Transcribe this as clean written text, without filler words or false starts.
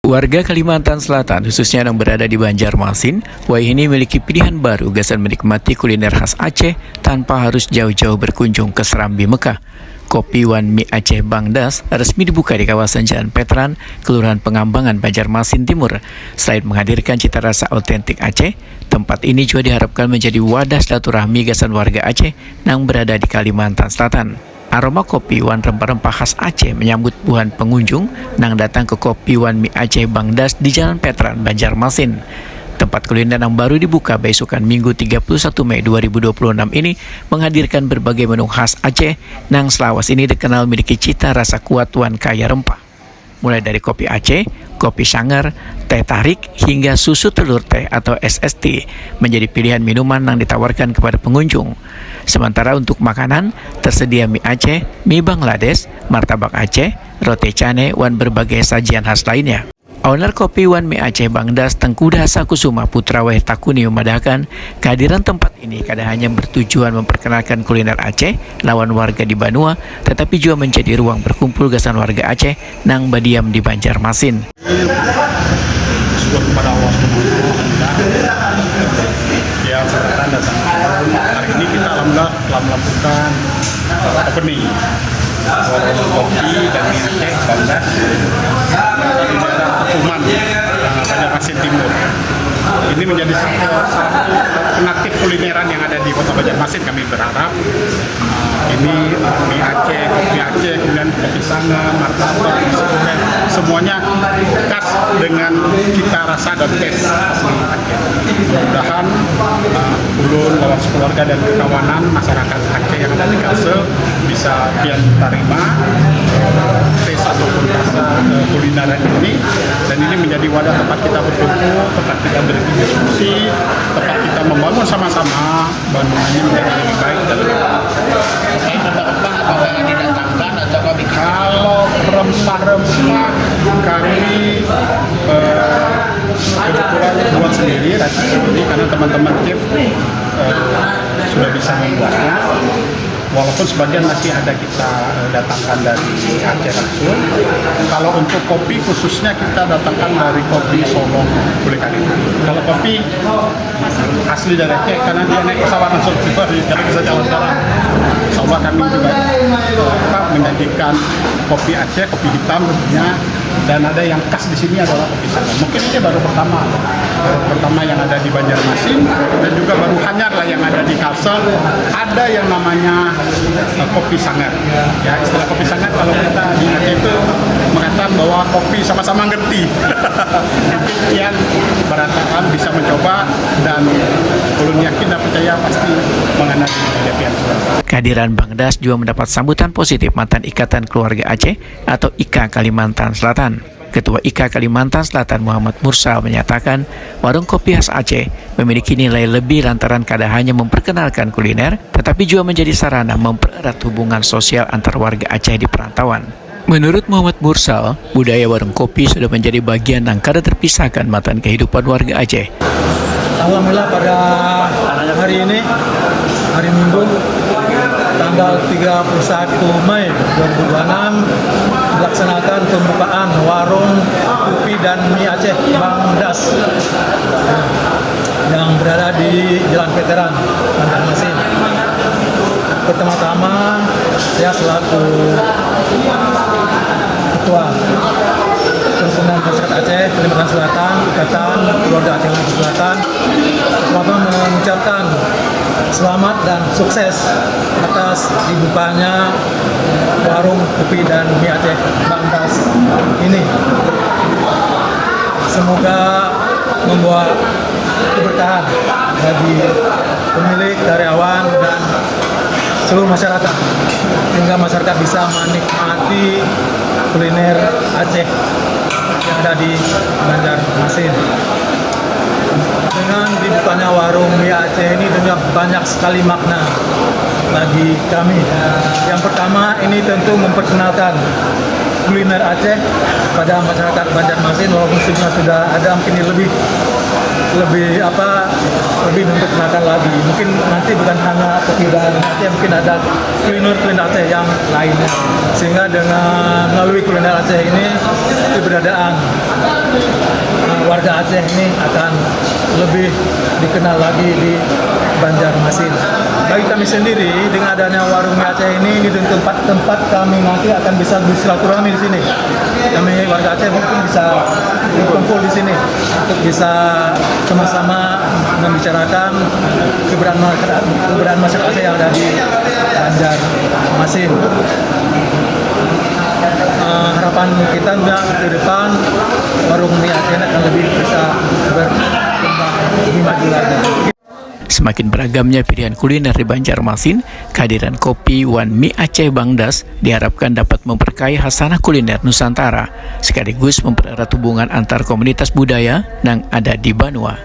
Warga Kalimantan Selatan, khususnya yang berada di Banjarmasin, ini memiliki pilihan baru gasan menikmati kuliner khas Aceh tanpa harus jauh-jauh berkunjung ke Serambi Mekah. Kopi Wan Mi Aceh Bangdas resmi dibuka di kawasan Jalan Petran, Kelurahan Pengambangan, Banjarmasin Timur. Selain menghadirkan cita rasa otentik Aceh, tempat ini juga diharapkan menjadi wadah silaturahmi gasan warga Aceh yang berada di Kalimantan Selatan. Aroma kopi wan rempah-rempah khas Aceh menyambut buhan pengunjung yang datang ke Kopi Wan Mi Aceh Bangdas di Jalan Petran, Banjarmasin. Tempat kuliner yang baru dibuka besokan Minggu 31 Mei 2026 ini menghadirkan berbagai menu khas Aceh yang selawas ini dikenal memiliki cita rasa kuat wan kaya rempah. Mulai dari kopi Aceh, kopi sangar, teh tarik, hingga susu telur teh atau SST menjadi pilihan minuman yang ditawarkan kepada pengunjung. Sementara untuk makanan, tersedia mie Aceh, mie Bangladesh, martabak Aceh, roti cane, dan berbagai sajian khas lainnya. Owner Kopi Wan Mi Aceh Bangdas Tengku Dasa Kusuma Putra Wahid Takuni memadahkan kehadiran tempat ini kadang hanya bertujuan memperkenalkan kuliner Aceh lawan warga di Banua, tetapi juga menjadi ruang berkumpul gasan warga Aceh nang badiam di Banjarmasin. Syukur kepada Allah ya kesempatan datang. Hari ini kita alhamdulillah telah melakukan opening warung kopi dan mie Aceh Bangdas di daerah Tekuman yang Banjarmasin Timur. Ini menjadi satu alternatif kulineran yang ada di Kota Banjarmasin. Kami berharap ini mie Aceh, kopi Aceh, kemudian kopi sangar, martabak, semuanya khas dengan cita rasa dan tes asli Aceh. Mudah-mudahan ulun, wawas keluarga dan kawanan masyarakat Aceh yang ada di Kalsel bisa terima tes ataupun rasa kulineran ini, dan ini menjadi wadah tempat kita berkumpul, tempat kita berdiskusi, tempat kita membangun sama-sama Bandung ini menjadi lebih baik dan lebih baik. Rempah-rempah apakah yang didatangkan atau kami Kalau rempah-rempah kami kebetulan buat sendiri, racik sendiri karena teman-teman chef sudah bisa membuatnya. Walaupun sebagian masih ada kita datangkan dari Aceh langsung. Kalau untuk kopi khususnya kita datangkan dari kopi Solo Bulekari. Kalau kopi asli dari Aceh karena dia naik pesawat langsung jadi bisa jalan-jalan. Insya kami juga menyajikan kopi Aceh, kopi hitam tentunya, dan ada yang khas di sini adalah kopi sangar. Mungkin ini baru pertama yang ada di Banjarmasin, dan juga baru hanyar lah yang ada di Kalsel. Ada yang namanya kopi sangar. Ya, istilah kopi sangar kalau kita di Aceh itu mengatakan bahwa kopi sama-sama ngerti. Yang barangkali bisa mencoba, dan ulun yakin dan percaya pasti mengenai kegiatan. Kehadiran Bangdas juga mendapat sambutan positif mantan Ikatan Keluarga Aceh atau IKA Kalimantan Selatan. Ketua IKA Kalimantan Selatan Muhammad Mursal menyatakan warung kopi khas Aceh memiliki nilai lebih lantaran kada hanya memperkenalkan kuliner, tetapi juga menjadi sarana mempererat hubungan sosial antar warga Aceh di perantauan. Menurut Muhammad Mursal, budaya warung kopi sudah menjadi bagian yang kada terpisahkan mantan kehidupan warga Aceh. Alhamdulillah pada hari ini, hari Minggu, tanggal 31 Mei 2026, dilaksanakan pembukaan warung kopi dan mie Aceh Bangdas yang berada di Jalan Veteran, Banjarmasin. Pertama-tama, saya selaku Ketua Perukunan Masyarakat Aceh Kalimantan Selatan, Ikatan Keluarga Aceh Kalimantan Selatan, pertama mengucapkan selamat dan sukses atas dibukanya warung kopi dan mie Aceh Bangdas ini. Semoga membawa keberkahan bagi pemilik, karyawan, dan seluruh masyarakat, sehingga masyarakat bisa menikmati kuliner Aceh yang ada di Banjarmasin. Dengan dibukanya warung mie Aceh ini tentunya banyak sekali makna bagi kami. Yang pertama, ini tentu memperkenalkan kuliner Aceh pada masyarakat Banjarmasin, walaupun sebelumnya sudah ada, mungkin lebih memperkenalkan lagi. Mungkin nanti bukan hanya kopi dan Aceh, mungkin ada kuliner Aceh yang lainnya. Sehingga dengan melalui kuliner Aceh ini diberi keberadaan warga Aceh ini akan lebih dikenal lagi di Banjarmasin. Bagi kami sendiri, dengan adanya warung mie Aceh ini tempat kami nanti akan bisa bersilaturahmi di sini. Kami warga Aceh mungkin bisa berkumpul di sini untuk bisa sama-sama membicarakan keberadaan masyarakat Aceh yang ada di Banjarmasin. Harapan kita juga ke depan warung mie Aceh akan lebih bisa berkembang, lebih maju lagi. Semakin beragamnya pilihan kuliner di Banjarmasin, kehadiran kopi Wan Mie Aceh Bangdas diharapkan dapat memperkaya hasanah kuliner Nusantara, sekaligus mempererat hubungan antar komunitas budaya yang ada di Banua.